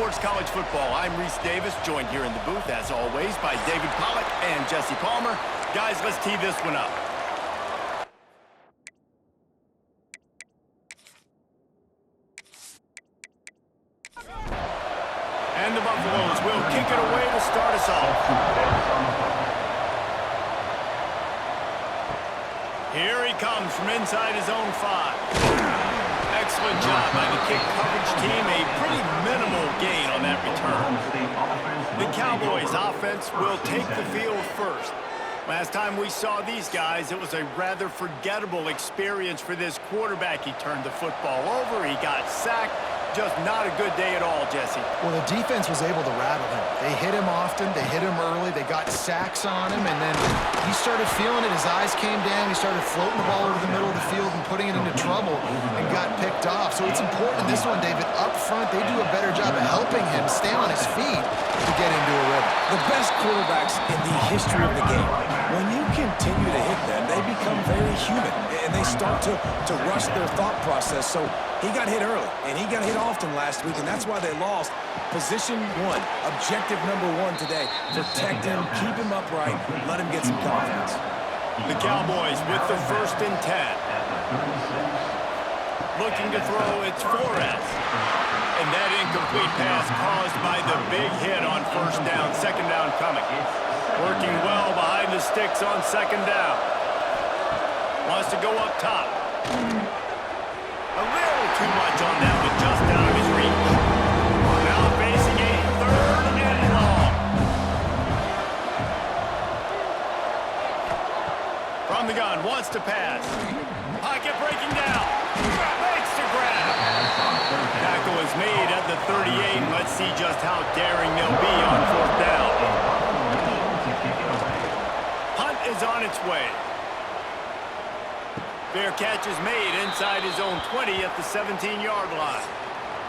Sports College Football. I'm Reese Davis, joined here in the booth, as always, by David Pollack and Jesse Palmer. Guys, let's tee this one up. And the Buffaloes will kick it away to start us off. Here he comes from inside his own 5. Excellent job by the kick coverage team. A pretty minimal gain on that return. The Cowboys offense will take the field first. Last time we saw these guys, it was a rather forgettable experience for this quarterback. He turned the football over. He got sacked. Just not a good day at all, Jesse. Well, the defense was able to rattle him. They hit him often. They hit him early. They got sacks on him, and then he started feeling it. His eyes came down. He started floating the ball over the middle of the field and putting it into trouble and got picked off. So it's important in this one, David, up front, they do a better job of helping him stay on his feet to get into a rhythm. The best quarterbacks in the history of the game, when you continue to hit them, they become very human, and they start to rush their thought process. So he got hit early, and he got hit often last week, and that's why they lost. Position 1, objective number 1 today. Protect him, keep him upright, let him get some confidence. The Cowboys with the 1st and 10. Looking to throw, it's Flores. And that incomplete pass caused by the big hit on 1st down. 2nd down coming. Working well behind the sticks on 2nd down. Wants to go up top. A little too much on that one, just out of his reach. Now facing a 3rd and long. From the gun, wants to pass. Pocket breaking down. Makes the grab. Tackle is made at the 38. Let's see just how daring they'll be on 4th down. Punt is on its way. Fair catch is made inside his own 20 at the 17-yard line.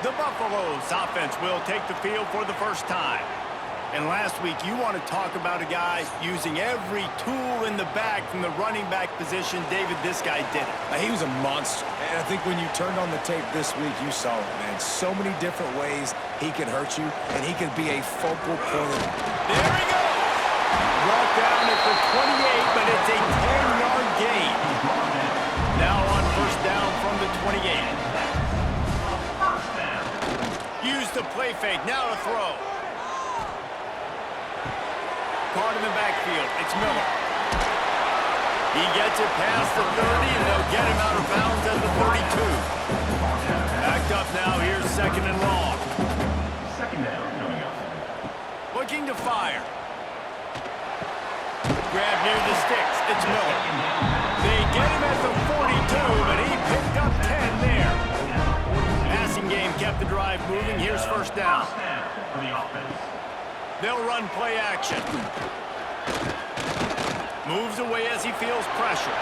The Buffaloes offense will take the field for the first time. And last week, you want to talk about a guy using every tool in the bag from the running back position. David, this guy did it. He was a monster. And I think when you turned on the tape this week, you saw it, man. So many different ways he can hurt you, and he can be a focal point. There he goes. Brought down at the 28, but it's a 10-yard gain. Now on 1st down from the 28. Use the play fake. Now to throw. Caught in the backfield. It's Miller. He gets it past the 30, and they'll get him out of bounds at the 32. Backed up now. Here's 2nd and long. 2nd down coming up. Looking to fire. Grab near the sticks. It's Miller. They get him at the 42, but he picked up 10 there. Passing game kept the drive moving. Here's 1st down. They'll run play action. Moves away as he feels pressure.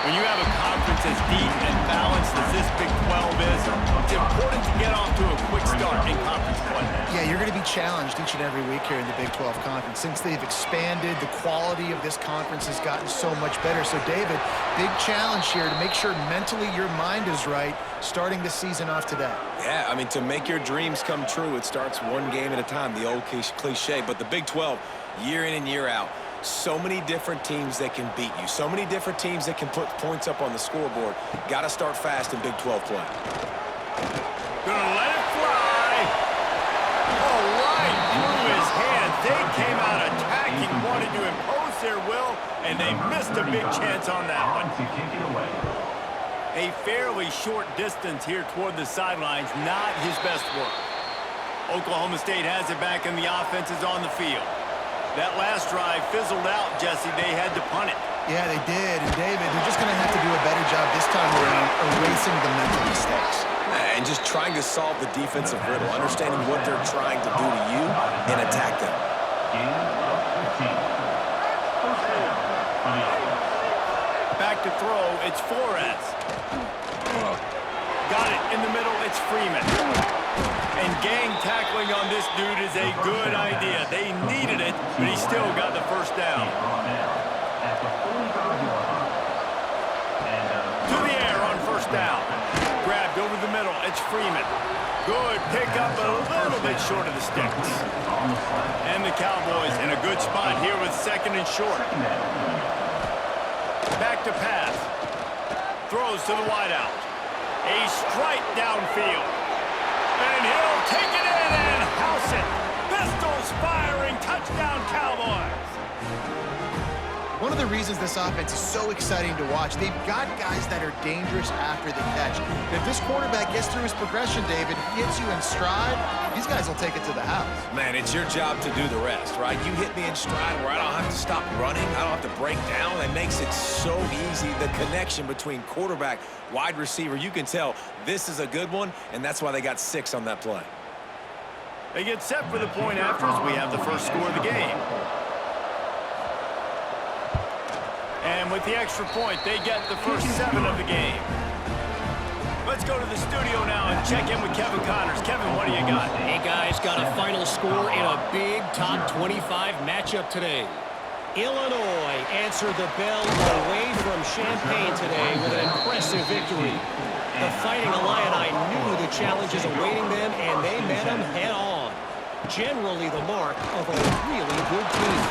When you have a conference as deep and balanced as this Big 12 is, it's important to get off to a quick start in conference play. Yeah, you're going to be challenged each and every week here in the Big 12 Conference. Since they've expanded, the quality of this conference has gotten so much better. So, David, big challenge here to make sure mentally your mind is right starting the season off today. Yeah, I mean, to make your dreams come true, it starts one game at a time, the old cliche. But the Big 12, year in and year out, so many different teams that can beat you. So many different teams that can put points up on the scoreboard. Got to start fast in Big 12 play. Gonna let it fly. Oh, right through his hand. They came out attacking, wanted to impose their will, and they missed a big chance on that one. A fairly short distance here toward the sidelines. Not his best work. Oklahoma State has it back, and the offense is on the field. That last drive fizzled out, Jesse. They had to punt it. Yeah, they did. And, David, they're just going to have to do a better job this time around erasing the mental mistakes. And just trying to solve the defensive riddle, understanding what they're trying to do to you and attack them. Back to throw. It's Flores. Got it in the middle. It's Freeman. And gang tackling on this dude is a good idea. They needed it, but he still got the 1st down. To the air on 1st down. Grab grabbed over the middle. It's Freeman. Good pickup, but a little bit short of the sticks. And the Cowboys in a good spot here with second and short. Back to pass. Throws to the wideout. A strike downfield. And he'll take it in and house it. Pistols firing. Touchdown, Cowboys. One of the reasons this offense is so exciting to watch, they've got guys that are dangerous after the catch. And if this quarterback gets through his progression, David, hits you in stride, these guys will take it to the house. Man, it's your job to do the rest, right? You hit me in stride where I don't have to stop running. I don't have to break down. That makes it so easy. The connection between quarterback, wide receiver, you can tell this is a good one, and that's why they got 6 on that play. They get set for the point after as we have the first score of the game. And with the extra point, they get the first 7 of the game. Let's go to the studio now and check in with Kevin Connors. Kevin, what do you got? Hey, guys, got a final score in a big top 25 matchup today. Illinois answered the bell away from Champaign today with an impressive victory. The Fighting Illini knew the challenges awaiting them, and they met them head-on. Generally the mark of a really good team.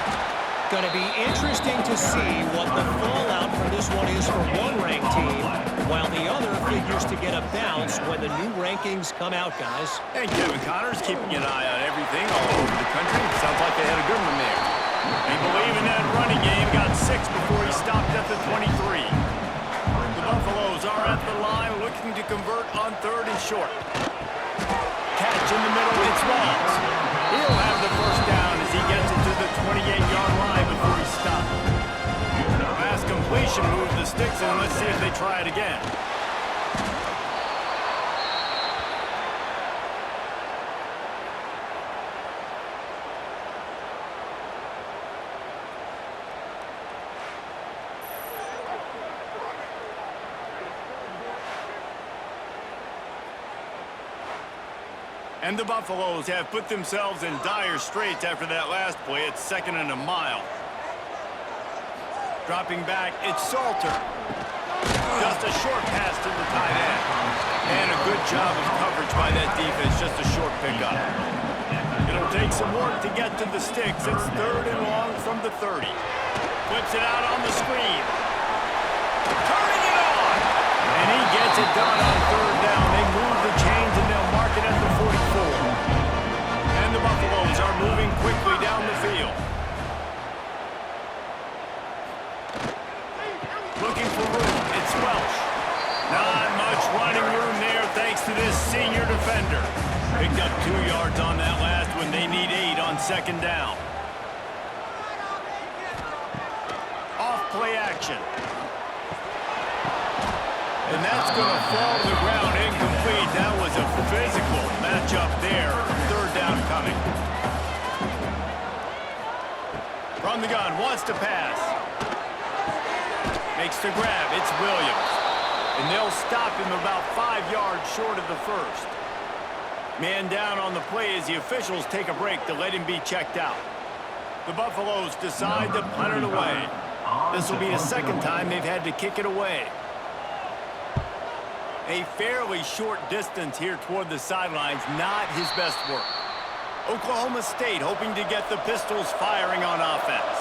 Going to be interesting to see what the fallout from this one is for one ranked team, while the other figures to get a bounce when the new rankings come out, guys. And Kevin Connors keeping an eye on everything all over the country. Sounds like they had a good one there. They believe in that running game. Got 6 before he stopped at the 23. The Buffaloes are at the line looking to convert on 3rd and short. Catch in the middle. It's Walls. He'll have the first down as he gets it to the 28-yard line before he stopped. Pass completion moved the sticks, and let's see if they try it again. And the Buffaloes have put themselves in dire straits after that last play. It's 2nd and a mile. Dropping back, it's Salter. Just a short pass to the tight end. And a good job of coverage by that defense, just a short pickup. It'll take some work to get to the sticks. It's 3rd and long from the 30. Flips it out on the screen. Turning it on! And he gets it done on 3rd down. They move the chains and they'll mark it at the 44. And the Buffaloes are moving quickly down the field. Looking for room. It's Welsh. Not much running room there thanks to this senior defender. Picked up 2 yards on that last one. They need 8 on 2nd down. Off play action. And that's going to fall to the ground incomplete. That was a physical matchup there. 3rd down coming. From the gun, wants to pass. Makes the grab. It's Williams. And they'll stop him about 5 yards short of the first. Man down on the play as the officials take a break to let him be checked out. The Buffaloes decide to punt it away. This will be the 2nd time they've had to kick it away. A fairly short distance here toward the sidelines, not his best work. Oklahoma State hoping to get the Pistols firing on offense.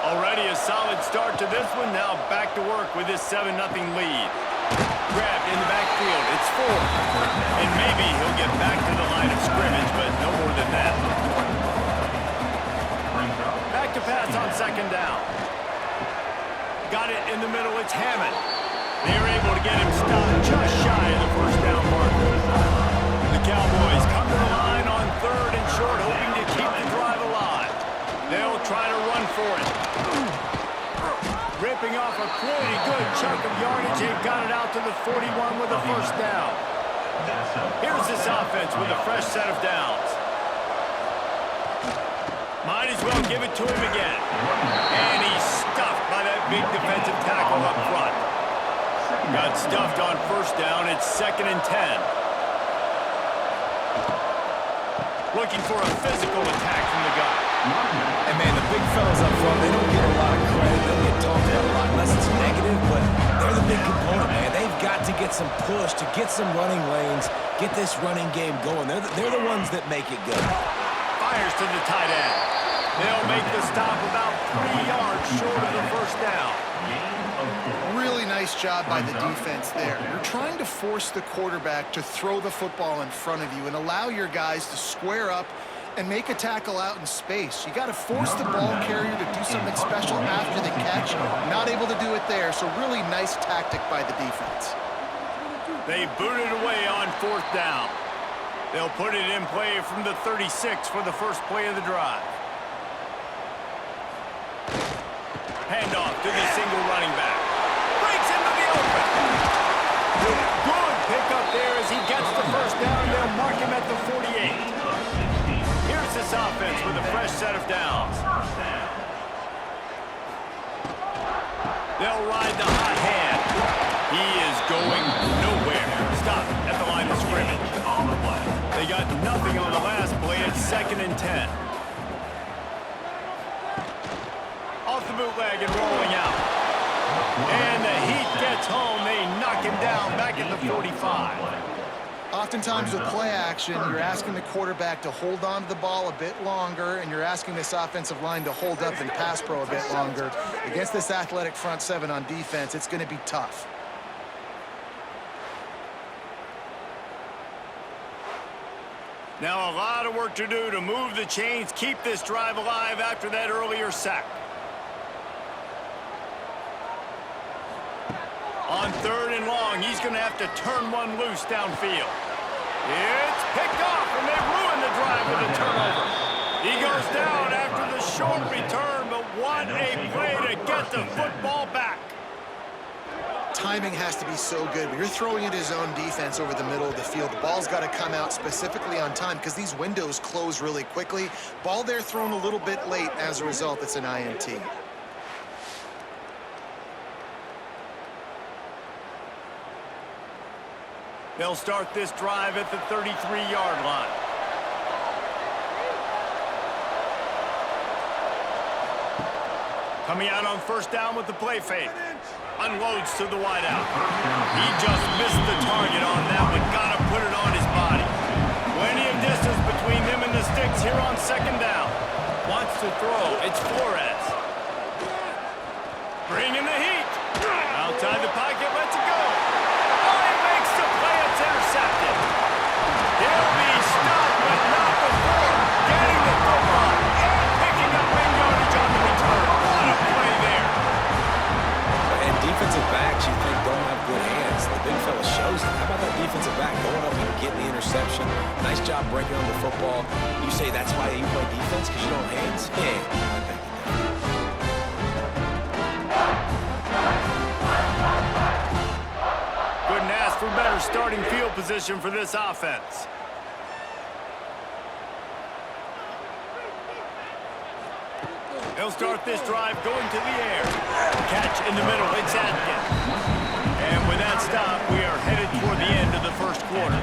Already a solid start to this one, now back to work with this 7-0 lead. Grabbed in the backfield, it's Ford. And maybe he'll get back to the line of scrimmage, but no more than that. Back to pass on 2nd down. Got it in the middle, it's Hammond. They're able to get him stopped just shy of the first down marker. The Cowboys come to the line on 3rd and short, hoping to keep the drive alive. They'll try to run for it. Ripping off a pretty good chunk of yardage. They've got it out to the 41 with a first down. Here's this offense with a fresh set of downs. Might as well give it to him again. And he's stuffed by that big defensive tackle up front. Got stuffed on first down. It's 2nd and 10. Looking for a physical attack from the guy. And, man, the big fellas up front, they don't get a lot of credit. They don't get talked about a lot unless it's negative, but they're the big component, man. They've got to get some push, to get some running lanes, get this running game going. They're the ones that make it go. Fires to the tight end. They'll make the stop about 3 yards short of the first down. Really nice job by the defense there. You're trying to force the quarterback to throw the football in front of you and allow your guys to square up and make a tackle out in space. You got to force the ball carrier to do something special after the catch. Not able to do it there, so really nice tactic by the defense. They boot it away on 4th down. They'll put it in play from the 36 for the first play of the drive. Handoff to the single running back. Breaks into the open. Good pickup there as he gets the first down. They'll mark him at the 48. Here's this offense with a fresh set of downs. They'll ride the hot hand. He is going nowhere. Stop at the line of scrimmage. They got nothing on the last play. It's 2nd and 10. Off the bootleg and rolling out. And the Heat gets home. They knock him down back at the 45. Oftentimes with play action, you're asking the quarterback to hold on to the ball a bit longer, and you're asking this offensive line to hold up and pass pro a bit longer. Against this athletic front seven on defense, it's going to be tough. Now a lot of work to do to move the chains, keep this drive alive after that earlier sack. On 3rd and long, he's going to have to turn one loose downfield. It's picked off, and they ruin the drive with a turnover. He goes down after the short return, but what a play to get the football back. Timing has to be so good. When you're throwing at his own defense over the middle of the field, the ball's got to come out specifically on time because these windows close really quickly. Ball there thrown a little bit late. As a result, it's an INT. They'll start this drive at the 33-yard line. Coming out on 1st down with the play fake. Unloads to the wideout. He just missed the target on that one. Got to put it on his body. Plenty of distance between them and the sticks here on 2nd down. Wants to throw. It's Flores. Bringing the heat. Outside the pocket, lets it go. Oh, he makes the play. It's intercepted. He'll be stopped, but not before getting the football and picking up big yardage on the return. What a play there. And defensive backs you think don't have good hands. The big fella shows it. How about that defensive back going up and getting the interception? Nice job breaking on the football. You say that's why you play defense, because you don't have hands? Yeah, I think. Couldn't ask for better starting field position for this offense. They'll start this drive going to the air. Catch in the middle. It's Atkins. And with that stop, we are headed toward the end of the first quarter.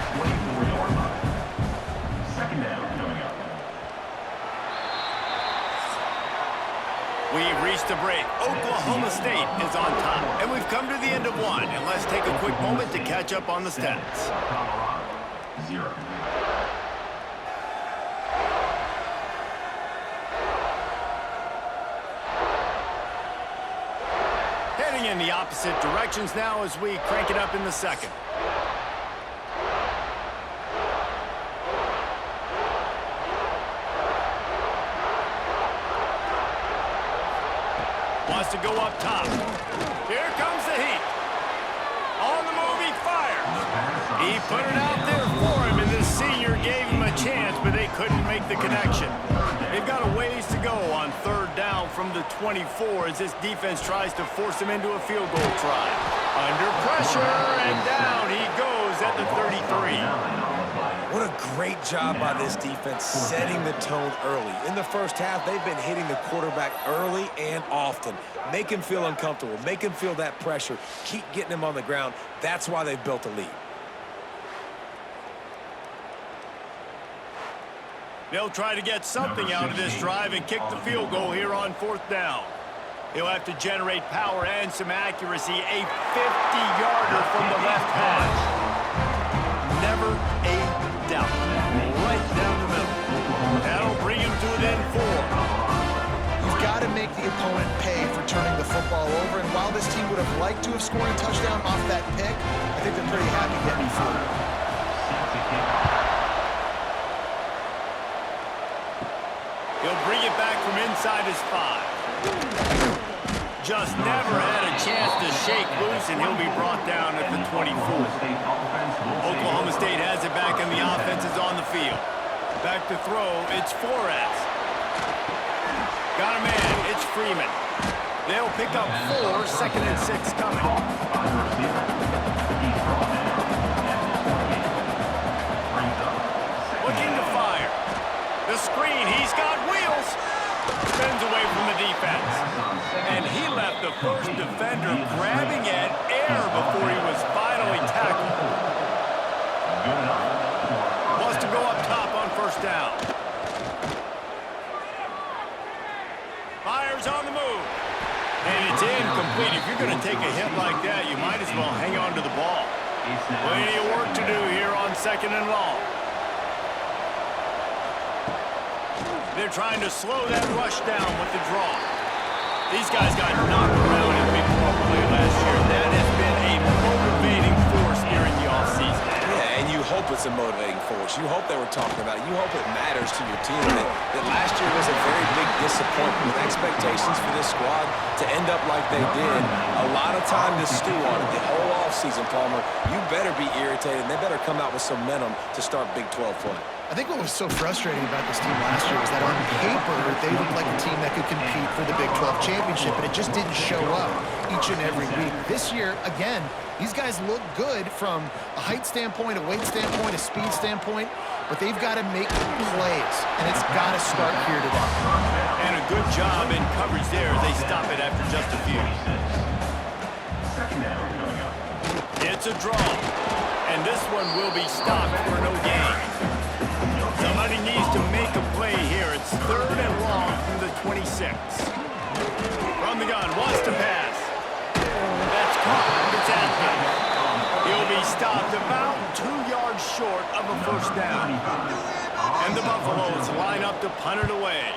We've reached a break. Oklahoma State is on top. And we've come to the end of one. And let's take a quick moment to catch up on the stats. Heading in the opposite directions now as we crank it up in the second. Wants to go up top. Here comes the heat. On the move, he fires. He put it out there for him, and this senior gave him a chance, but they couldn't make the connection. They've got a ways to go on 3rd down from the 24 as this defense tries to force him into a field goal try. Under pressure, and down he goes at the 33. What a great job by this defense setting the tone early. In the first half, they've been hitting the quarterback early and often. Make him feel uncomfortable. Make him feel that pressure. Keep getting him on the ground. That's why they've built a lead. They'll try to get something out of this drive and kick the field goal here on 4th down. He'll have to generate power and some accuracy. A 50-yarder from the left hash. Never a doubt. Right down the middle. That'll bring him to within 4. You've got to make the opponent pay for turning the football over, and while this team would have liked to have scored a touchdown off that pick, I think they're pretty happy getting the field. He'll bring it back from inside his 5. Just never had a chance to shake loose, and he'll be brought down at the 24. Oklahoma State has it back, and the offense is on the field. Back to throw, it's Flores. Got a man, it's Freeman. They'll pick up 4, 2nd and 6 coming. Looking to fire. The screen, he's got wheels. Spins away from the defense. And he left the first defender grabbing at air before he was finally tackled. Wants to go up top on 1st down. Fires on the move. And it's incomplete. If you're going to take a hit like that, you might as well hang on to the ball. Plenty of work to do here on 2nd and long. They're trying to slow that rush down with the draw. These guys got knocked around in Big 12 play last year. That has been a motivating force during the offseason. Yeah, and you hope it's a motivating force. You hope they were talking about it. You hope it matters to your team. That last year was a very big disappointment with expectations for this squad to end up like they did. A lot of time to stew on it the whole offseason, Palmer. You better be irritated. They better come out with some momentum to start Big 12 play. I think what was so frustrating about this team last year was that on paper, they looked like a team that could compete for the Big 12 championship, but it just didn't show up each and every week. This year, again, these guys look good from a height standpoint, a weight standpoint, a speed standpoint, but they've got to make plays, and it's got to start here today. And a good job in coverage there as they stop it after just a few. It's a draw, and this one will be stopped for no gain. Somebody needs to make a play here. It's 3rd and long from the 26. From the gun, wants to pass. That's caught. It's Atkins. He'll be stopped about 2 yards short of a 1st down. And the Buffaloes line up to punt it away.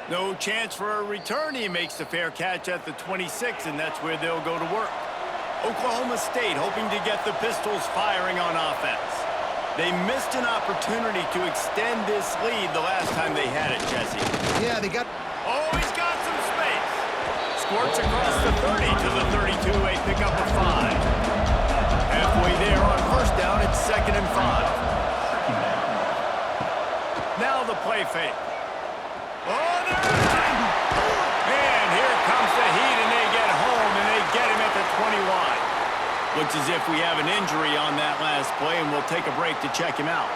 No chance for a return. He makes the fair catch at the 26, and that's where they'll go to work. Oklahoma State hoping to get the Pistols firing on offense. They missed an opportunity to extend this lead the last time they had it, Jesse. Yeah, they got... Oh, he's got some space. Squirts across the 30 to the 32, a pickup of 5. Halfway there on 1st down, it's 2nd and 5. Now the play fake. Oh, there it is! And here comes the heat, and they get home, and they get him at the 21. Looks as if we have an injury on that last play, and we'll take a break to check him out.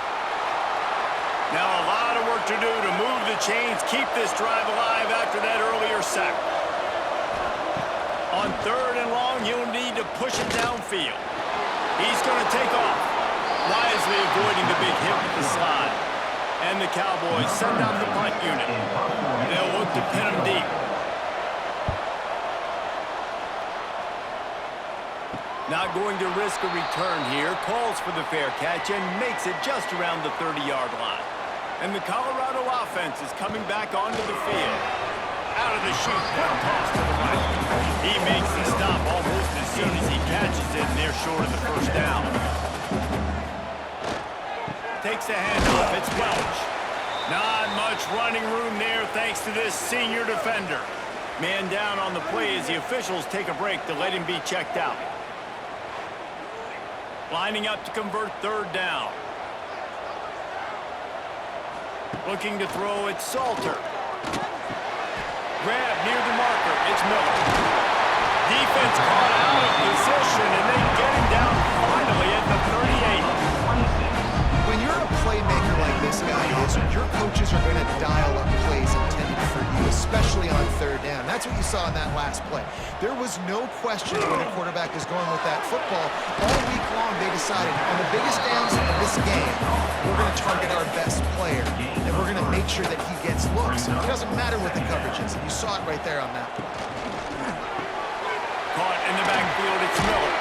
Now a lot of work to do to move the chains, keep this drive alive after that earlier sack. On 3rd and long, he'll need to push it downfield. He's going to take off, wisely avoiding the big hit with the slide. And the Cowboys send out the punt unit. They'll look to pin him deep. Not going to risk a return here. Calls for the fair catch and makes it just around the 30-yard line. And the Colorado offense is coming back onto the field. Out of the chute, quick toss to the right. He makes the stop almost as soon as he catches it, and they're short of the 1st down. Takes the handoff. It's Welch. Not much running room there thanks to this senior defender. Man down on the play as the officials take a break to let him be checked out. Lining up to convert 3rd down. Looking to throw, it's Salter. Grab near the marker, it's Miller. Defense caught out of position, and they get him down finally at the 38. When you're a playmaker like this guy is, your coaches are going to dial up plays intended for you, especially on 3rd down. That's what you saw in that last play. There was no question where the quarterback is going with that football. All week long, they decided on the biggest downs of this game, we're going to target our best player, and we're going to make sure that he gets looks. It doesn't matter what the coverage is, and you saw it right there on that play. Caught in the backfield, it's Miller.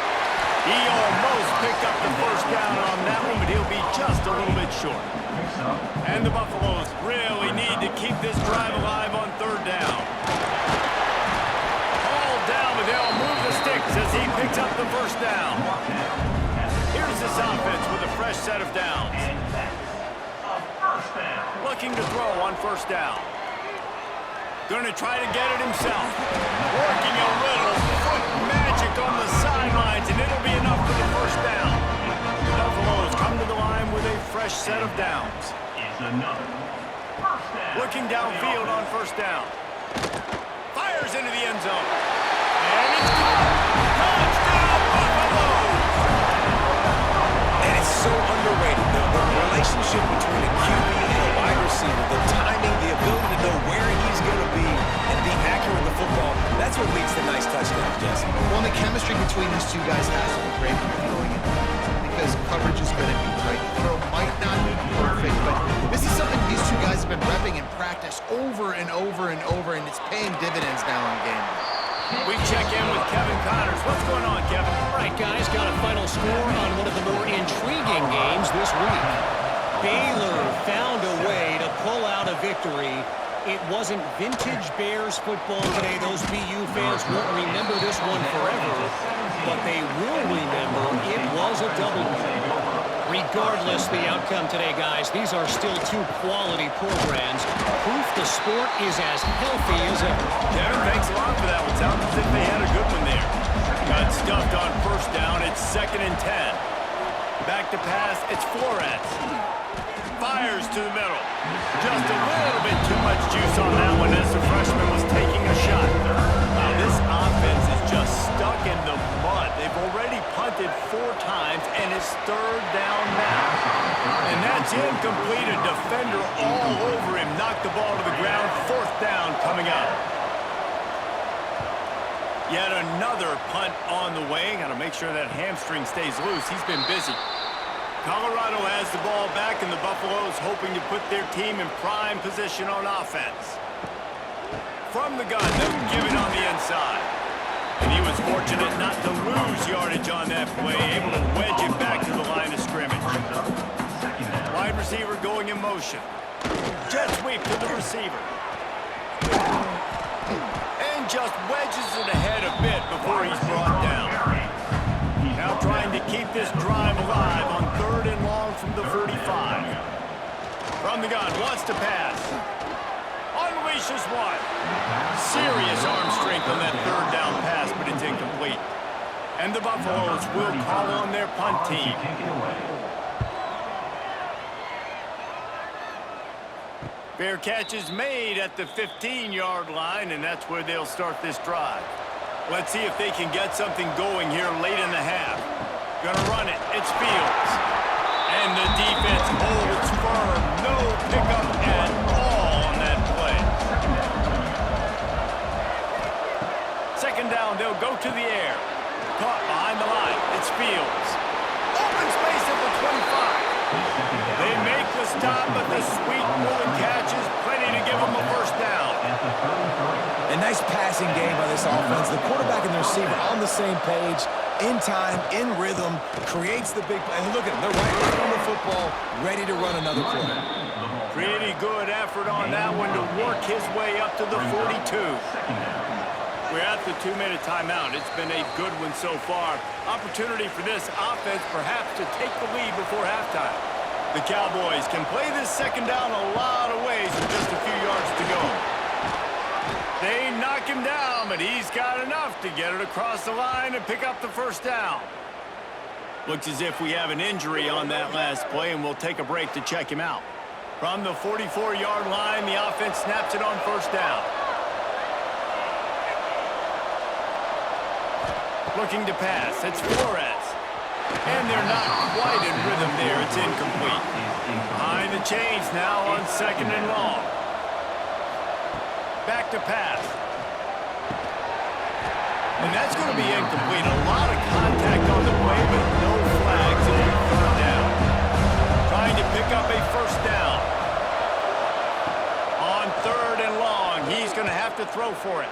He almost picked up the first down on that one, but he'll be just a little bit short. And the Buffaloes really need to keep this drive alive on third down. All down, but they'll move the sticks as he picks up the first down. Here's this offense with a fresh set of downs. Looking to throw on first down. Going to try to get it himself. Working a little foot magic on the sidelines, and it'll be enough for the first down. The Buffaloes come to the line with a fresh set of downs. Looking downfield on first down. Fires into the end zone. And it's caught. Touchdown, Buffaloes! And it's so underrated, the relationship between a QB and a wide receiver, the timing, the ability to know where he's going to be and be accurate with the football, that's what leads to nice touchdowns, Jesse. Well, the chemistry between these two guys has to be great when you're throwing it, because coverage is going to be tight. The throw might not be perfect, but this is something these two guys have been repping in practice over and over and over, and it's paying dividends now in game. We check in with Kevin Connors. What's going on, Kevin? All right, guys, got a final score on one of the more intriguing games this week. Baylor found a way to pull out a victory. It wasn't vintage Bears football today. Those BU fans won't remember this one forever, but they will remember it was a double. Regardless the outcome today, guys, these are still two quality programs. Proof the sport is as healthy as ever. Kevin, thanks a lot for that one. Sounds as if they had a good one there. Got stuffed on first down. It's 2nd and 10. Back to pass. It's Flores. Fires to the middle. Just a little bit too much juice on that one as the freshman was taking a shot. Wow, this offense is just stuck in the mud. They've already punted 4 times, and it's 3rd down now. And that's incomplete. A defender all over him. Knocked the ball to the ground. 4th down coming up. Yet another punt on the way. Got to make sure that hamstring stays loose. He's been busy. Colorado has the ball back, and the Buffaloes hoping to put their team in prime position on offense. From the gun, they'll give it on the inside. And he was fortunate not to lose yardage on that play, able to wedge it back to the line of scrimmage. Wide receiver going in motion. Jet sweep to the receiver. And just wedges it ahead a bit before he's brought down. Now trying to keep this drive alive on 3rd and long from the 45. From the gun, wants to pass. Unleashes one. Serious arm strength on that 3rd down pass, but it's incomplete. And the Buffaloes will call on their punt team. Fair catch is made at the 15-yard line, and that's where they'll start this drive. Let's see if they can get something going here late in the half. Gonna run it. It's Fields. And the defense holds firm. No pickup at all on that play. 2nd down, they'll go to the air. Caught behind the line. It's Fields. Open space at the 25. They make the stop, but the sweet pulling catch is plenty to give them a first down. A nice passing game by this offense. The quarterback and the receiver on the same page, in time, in rhythm, creates the big play. And look at them. They're right back on the football, ready to run another play. Pretty good effort on that one to work his way up to the 42. We're at the 2-minute timeout. It's been a good one so far. Opportunity for this offense perhaps to take the lead before halftime. The Cowboys can play this 2nd down a lot of ways with just a few yards to go. They knock him down, but he's got enough to get it across the line and pick up the first down. Looks as if we have an injury on that last play, and we'll take a break to check him out. From the 44-yard line, the offense snaps it on first down. Looking to pass. It's Flores. And they're not quite in rhythm there. It's incomplete. Behind the chains now on 2nd and long. Back to pass. And that's going to be incomplete. A lot of contact on the play, but no flags. It'll be third down. Trying to pick up a first down. On 3rd and long, he's going to have to throw for it.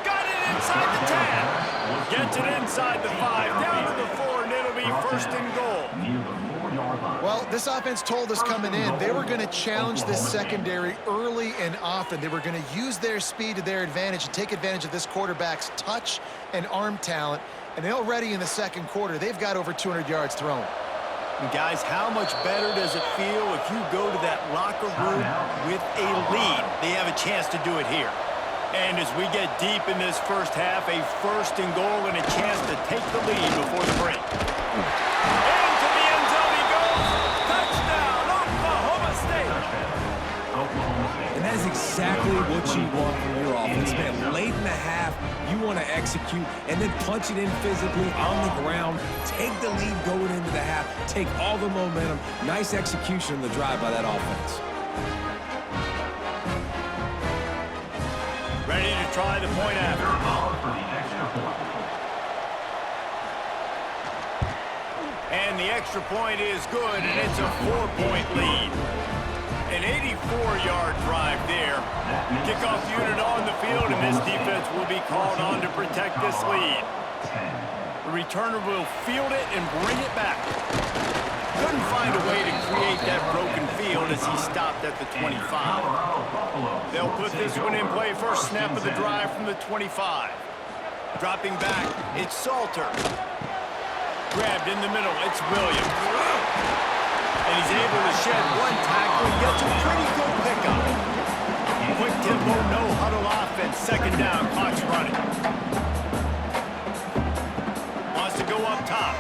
Got it inside the 10. Gets it inside the 5. Down to the 4, and it'll be 1st and goal. Well, this offense told us coming in they were going to challenge this secondary early and often. They were going to use their speed to their advantage and take advantage of this quarterback's touch and arm talent. And already in the second quarter, they've got over 200 yards thrown. And guys, how much better does it feel if you go to that locker room with a lead? They have a chance to do it here. And as we get deep in this first half, a 1st and goal and a chance to take the lead before the break. Into the end zone he goes. Touchdown, Oklahoma State. And that is exactly what you want from your offense, man. Late in the half, you want to execute and then punch it in physically on the ground, take the lead going into the half, take all the momentum. Nice execution on the drive by that offense. Ready to try the point after. And the extra point is good, and it's a 4-point lead. An 84-yard drive there. Kickoff unit on the field, and this defense will be called on to protect this lead. The returner will field it and bring it back. Couldn't find a way to create that broken field as he stopped at the 25. They'll put this one in play. First snap of the drive from the 25. Dropping back, it's Salter. Grabbed in the middle, it's Williams. And he's able to shed one tackle and gets a pretty good pickup. Quick tempo, no huddle offense. 2nd down, clock's running. Wants to go up top.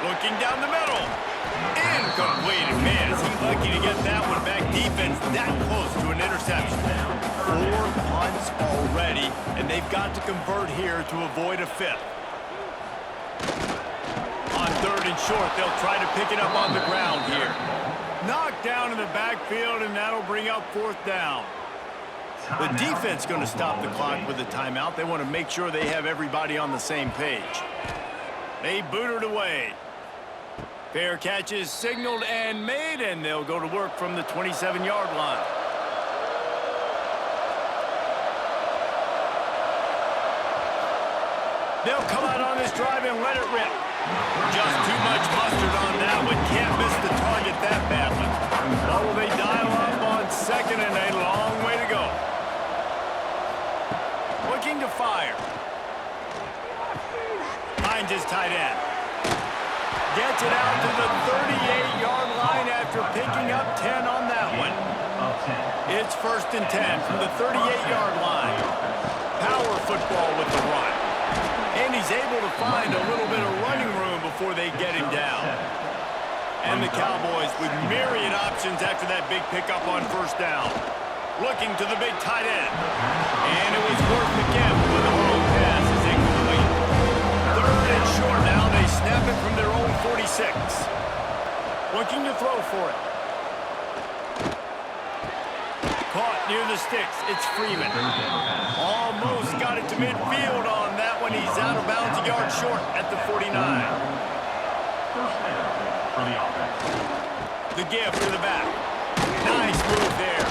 Looking down the middle. Incomplete. Man, is he lucky to get that one back. Defense that close to an interception. 4 punts already, and they've got to convert here to avoid a 5th. On 3rd and short, they'll try to pick it up on the ground here. Knocked down in the backfield, and that'll bring up 4th down. The defense going to stop the clock with a timeout. They want to make sure they have everybody on the same page. They boot it away. Fair catch is signaled and made, and they'll go to work from the 27-yard line. They'll come out on this drive and let it rip. Just too much mustard on that one. Can't miss the target that badly. What will they dial up on 2nd and a long way to go? Looking to fire. Finds his tight end. Gets it out to the 38-yard line after picking up 10 on that one. It's 1st and 10 from the 38-yard line. Power football with the run. And he's able to find a little bit of running room before they get him down. And the Cowboys with myriad options after that big pickup on 1st down. Looking to the big tight end. And it was worth the gift when the long pass is incomplete. 3rd and short now. They snap it from their own 46. Looking to throw for it. Caught near the sticks. It's Freeman. Almost got it to midfield on that one. He's out of bounds a yard short at the 49. The give to the back. Nice move there.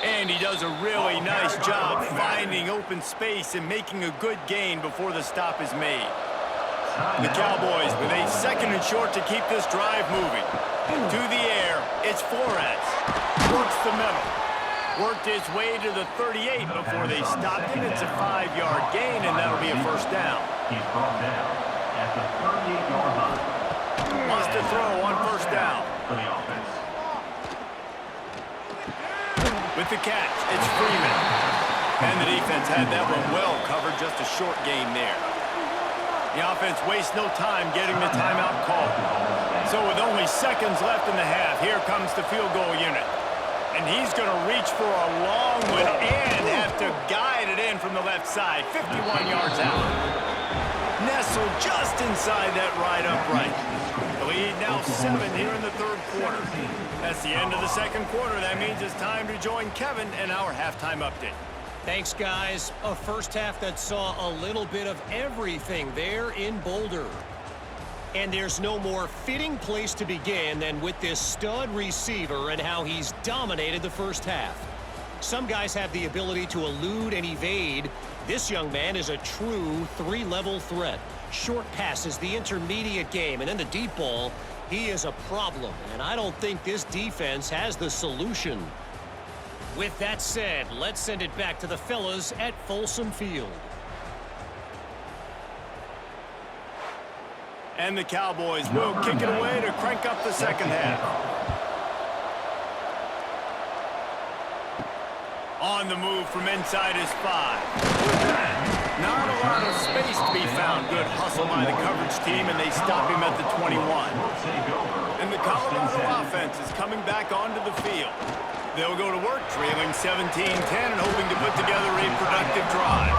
And he does a really nice job finding open space and making a good gain before the stop is made. The Cowboys with a 2nd and short to keep this drive moving. To the air, it's Flores. Works the middle. Worked his way to the 38 before they stopped him. It's a 5-yard gain, and that'll be a 1st down. He's brought down at the 38-yard line. Wants to throw on 1st down. For the offense. With the catch, it's Freeman. And the defense had that one well covered, just a short gain there. The offense wastes no time getting the timeout called. So with only seconds left in the half, here comes the field goal unit. And he's going to reach for a long one and have to guide it in from the left side, 51 yards out. nestled just inside that right upright. The lead now 7 here in the third quarter. That's the end of the second quarter. That means it's time to join Kevin in our halftime update. Thanks, guys. A first half that saw a little bit of everything there in Boulder. And there's no more fitting place to begin than with this stud receiver and how he's dominated the first half. Some guys have the ability to elude and evade. This young man is a true three-level threat. Short passes, the intermediate game, and then the deep ball. He is a problem, and I don't think this defense has the solution. With that said, let's send it back to the fellas at Folsom Field. And the Cowboys will kick it away to crank up the second half. On the move from inside his 5. Not a lot of space to be found. Good hustle by the coverage team, and they stop him at the 21. And the Colorado offense is coming back onto the field. They'll go to work, trailing 17-10 and hoping to put together a productive drive.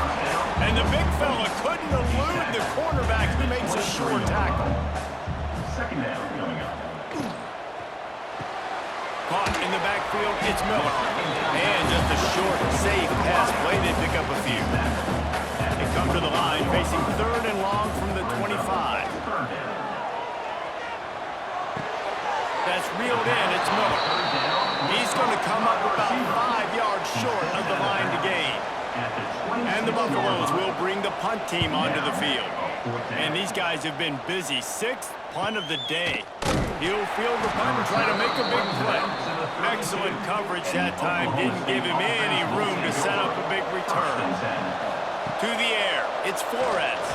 And the big fella couldn't elude the cornerback who makes a sure tackle. Second down coming up. Caught in the backfield, it's Miller. And just a short, safe pass play. They pick up a few. They come to the line, facing third and long from the 25. That's reeled in, it's Miller. He's going to come up about 5 yards short of the line to gain. And the Buffaloes will bring the punt team onto the field. And these guys have been busy. 6th punt of the day. He'll field the punt and try to make a big play. Excellent coverage that time. Didn't give him any room to set up a big return. To the air. It's Flores.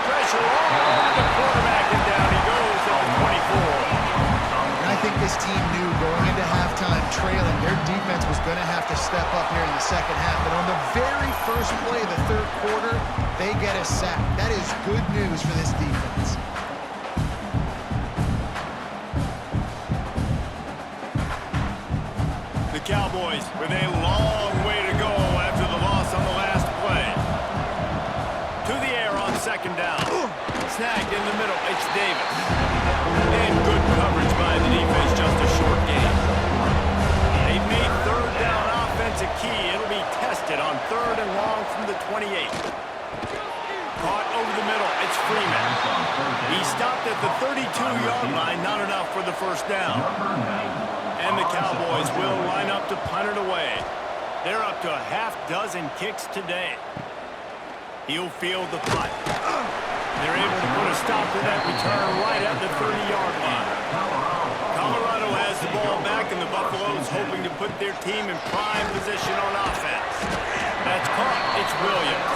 Pressure all over the quarterback, and down he goes at the 24. And I think this team knew going into halftime trailing, their defense was going to have to step up here in the second half. But on the very first play of the third quarter, they get a sack. That is good news for this defense. The Cowboys with a long way to go after the loss on the last play. To the air on second down. Snagged in the middle, it's Davis. And good coverage by the defense, just a short gain. They've made third down offense a key. It'll be tested on third and long from the 28. Caught over the middle, it's Freeman. He stopped at the 32-yard line, not enough for the first down. And the Cowboys will line up to punt it away. They're up to a half-dozen kicks today. He'll field the punt. They're able to put a stop to that return right at the 30-yard line. Colorado has the ball back, and the Buffaloes hoping to put their team in prime position on offense. That's caught. It's Williams.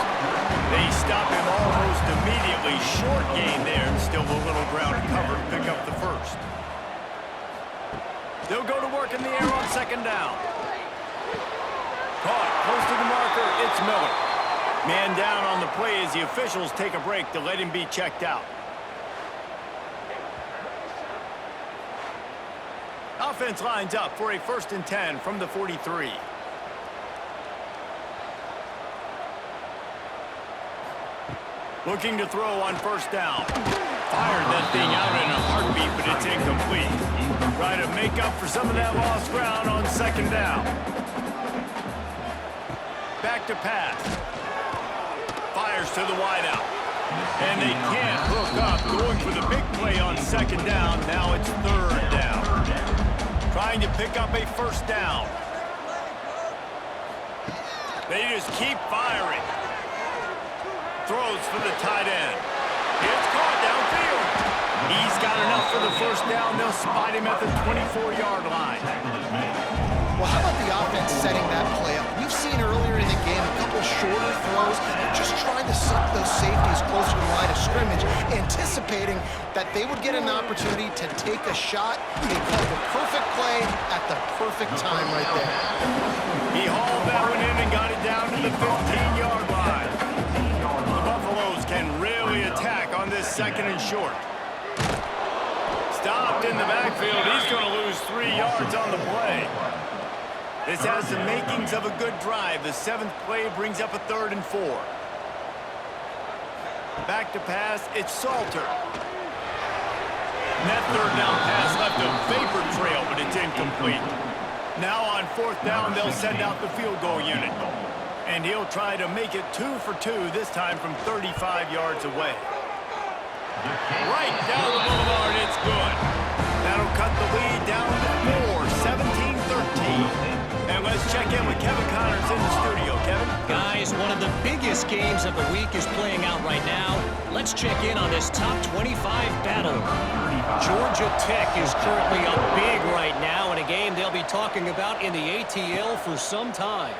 They stop him almost immediately. Short gain there, and still a little ground to cover to pick up the first. They'll go to work in the air on second down. Caught close to the marker. It's Miller. Man down on the play as the officials take a break to let him be checked out. Offense lines up for a 1st and 10 from the 43. Looking to throw on first down. Fired that thing out in a heartbeat, but it's incomplete. Try to make up for some of that lost ground on second down. Back to pass. Fires to the wideout. And they can't hook up. Going for the big play on second down. Now it's third down. Trying to pick up a first down. They just keep firing. Throws for the tight end. It's caught downfield. He's got enough for the first down. They'll spot him at the 24-yard line. Well, how about the offense setting that play up? We've seen earlier in the game a couple shorter throws, just trying to suck those safeties closer to the line of scrimmage, anticipating that they would get an opportunity to take a shot. They called the perfect play at the perfect time right there. He hauled that one in and got it down to the 15-yard line. The Buffaloes can really attack on this second and short. Stopped in the backfield. He's going to lose 3 yards on the play. This has the makings of a good drive. The 7th play brings up a 3rd and 4. Back to pass, it's Salter. And that third down pass left a vapor trail, but it's incomplete. Now on fourth down, they'll send out the field goal unit. And he'll try to make it 2 for 2, this time from 35 yards away. Right down the boulevard, it's good. That'll cut the lead down to 4, 17-13. And let's check in with Kevin Connors in the studio. Kevin? Guys, one of the biggest games of the week is playing out right now. Let's check in on this top 25 battle. Georgia Tech is currently up big right now in a game they'll be talking about in the ATL for some time.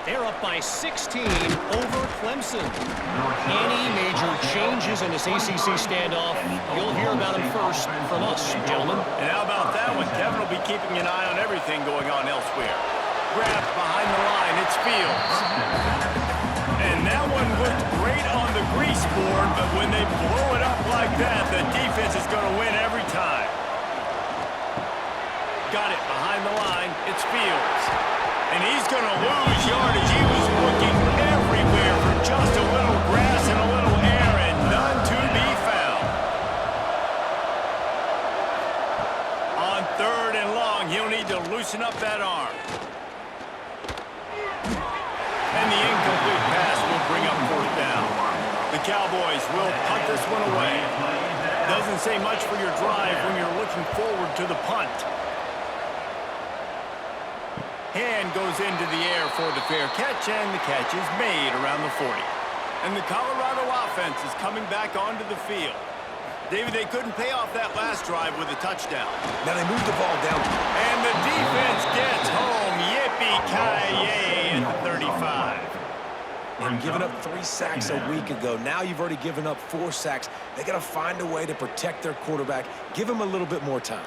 They're up by 16 over Clemson. Any major changes in this ACC standoff, you'll hear about them first from us, gentlemen. And how about that one? Kevin will be keeping an eye on everything going on elsewhere. Grab behind the line, it's Fields. And that one looked great on the grease board, but when they blow it up like that, the defense is going to win every time. Got it behind the line, it's Fields. And he's going to lose yardage. He was looking everywhere for just a little grass and a little air, and none to be found. On third and long, he'll need to loosen up that arm. And the incomplete pass will bring up fourth down. The Cowboys will punt this one away. Doesn't say much for your drive when you're looking forward to the punt. Hand goes into the air for the fair catch, and the catch is made around the 40. And the Colorado offense is coming back onto the field. David, they couldn't pay off that last drive with a touchdown. Now they moved the ball down. And the defense gets home. Yippee-ki-yay at the 35. And giving up 3 sacks a week ago. Now you've already given up 4 sacks. They got to find a way to protect their quarterback. Give him a little bit more time.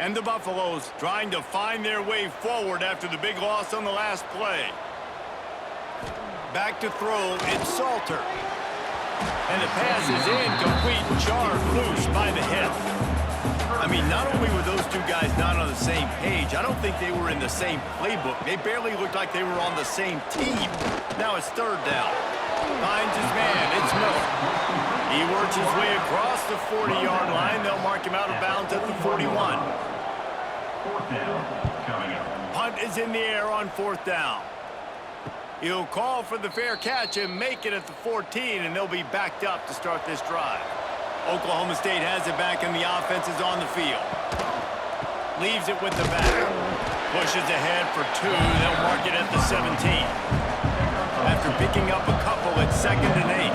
And the Buffaloes trying to find their way forward after the big loss on the last play. Back to throw, it's Salter. And the pass is incomplete, jarred loose by the hip. I mean, not only were those two guys not on the same page, I don't think they were in the same playbook. They barely looked like they were on the same team. Now it's third down. Finds his man, it's Miller. He works his way across the 40-yard line. They'll mark him out of bounds at the 41. Punt is in the air on fourth down. He'll call for the fair catch and make it at the 14, and they'll be backed up to start this drive. Oklahoma State has it back, and the offense is on the field. Leaves it with the back. Pushes ahead for 2. They'll mark it at the 17. After picking up a couple at 2nd and 8.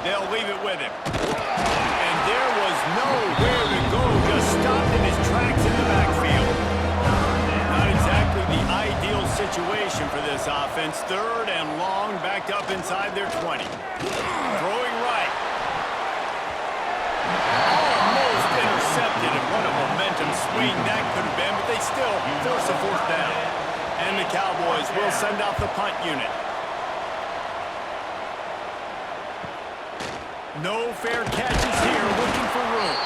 They'll leave it with him. And there was nowhere to go, just stopped in his tracks in the backfield. Not exactly the ideal situation for this offense. Third and long, backed up inside their 20. Throwing right. Almost intercepted, and what a momentum swing that could have been, but they still force a fourth down. And the Cowboys will send out the punt unit. No fair catches here, looking for room.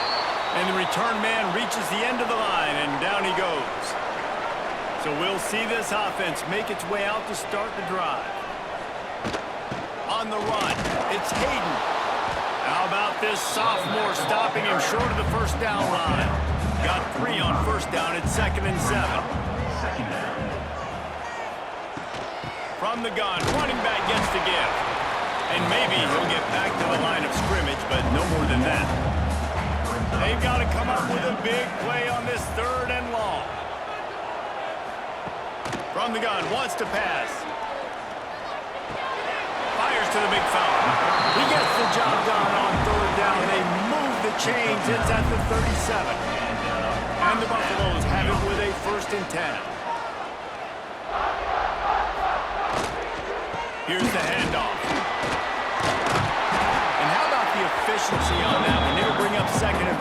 And the return man reaches the end of the line, and down he goes. So we'll see this offense make its way out to start the drive. On the run, it's Hayden. How about this sophomore stopping him short of the first down line? Got 3 on first down at 2nd and 7. From the gun, running back gets the give. And maybe he'll get back to the line of scrimmage, but no more than that. They've got to come up with a big play on this third and long. From the gun, wants to pass. Fires to the big fella. He gets the job done on third down. They move the chains. It's at the 37. And the Buffaloes have it with a 1st and 10. Here's the handoff. And how about the efficiency on that one? They'll bring up 2nd and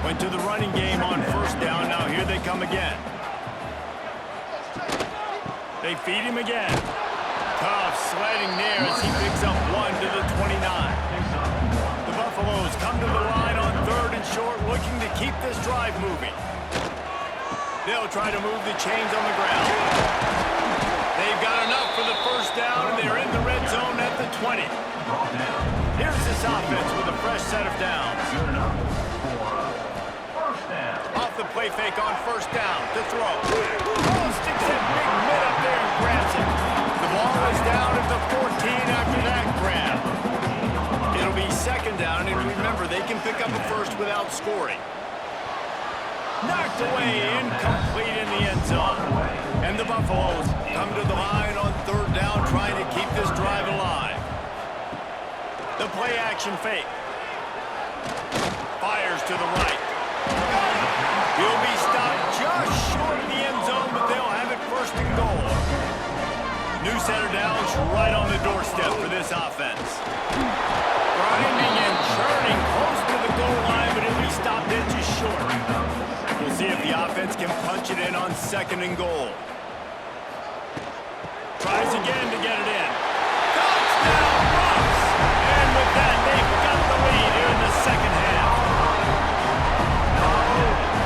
4. Went to the running game on first down. Now here they come again. They feed him again. Tough sledding near as he picks up 1 to the 29. The Buffaloes come to the line on 3rd and short, looking to keep this drive moving. They'll try to move the chains on the ground. They've got enough for the first down, and they're in the red zone at the 20. Here's this offense with a fresh set of downs. Off the play fake on first down. To throw. Oh, sticks that big mid up there and grabs it. The ball is down at the 14 after that grab. It'll be 2nd down, and remember, they can pick up a first without scoring. Knocked away, incomplete in the end zone. And the Buffaloes come to the line on 3rd down, trying to keep this drive alive. The play action fake. Fires to the right. He'll be stopped just short of the end zone, but they'll have it 1st and goal. New center downs right on the doorstep for this offense. Grinding and churning close to the goal line, but he'll be stopped inches short. We'll see if the offense can punch it in on 2nd and goal. Tries again to get it in. Touchdown, Bucks! And with that, they've got the lead here in the 2nd half. Oh,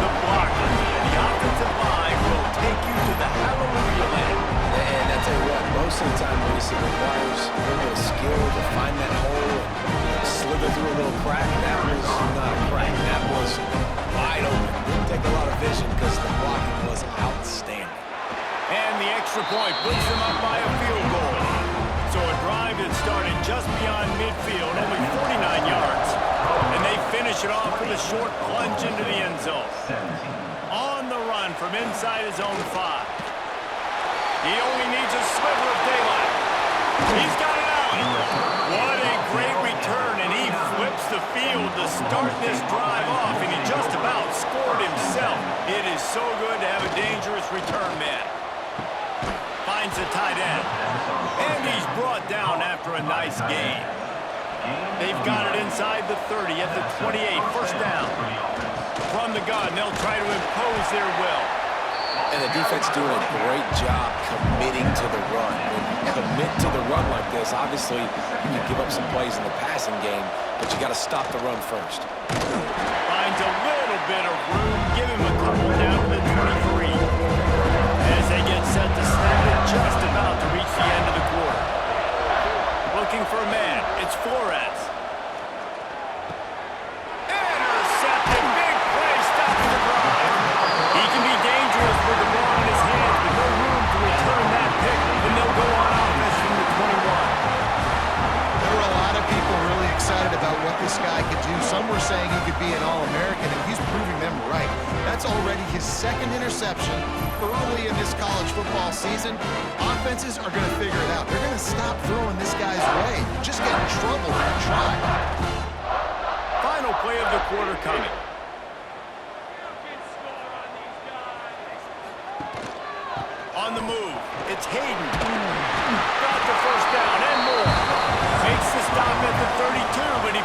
the blockers. The offensive line will take you to the hallelujah land. And I tell you what, most of the time, Reese, it requires a little bit of skill to find that hole and slither through a little crack. That was not a crack. That was wide open. Didn't take a lot of vision because the blocking was outstanding. And the extra point puts them up by a field goal. So a drive that started just beyond midfield, only 49 yards. And they finish it off with a short plunge into the end zone. On the run from inside his own 5. He only needs a sliver of daylight. He's got it out. What a great return, and he flips the field to start this drive off, and he just about scored himself. It is so good to have a dangerous return man. Finds the tight end, and he's brought down after a nice gain. They've got it inside the 30 at the 28, 1st down. From the gun, they'll try to impose their will. And the defense doing a great job committing to the run. When you commit to the run like this, obviously you can give up some plays in the passing game, but you got to stop the run first. Finds a little bit of room, give him a couple down to the 23. As they get set to snap it, just about to reach the end of the quarter. Looking for a man, it's Flores. Intercepted, big play, stops the drive. He can be dangerous with the ball in his hands, but no room to return that pick, and they'll go on offense from the 21. There were a lot of people really excited about what this guy could do. Some were saying he could be an All-American, and he's proving them right. That's already his 2nd interception early in this college football season. Offenses are going to figure it out. They're going to stop throwing this guy's way. Just get in trouble when you try. Final play of the quarter coming. On the move, it's Hayden.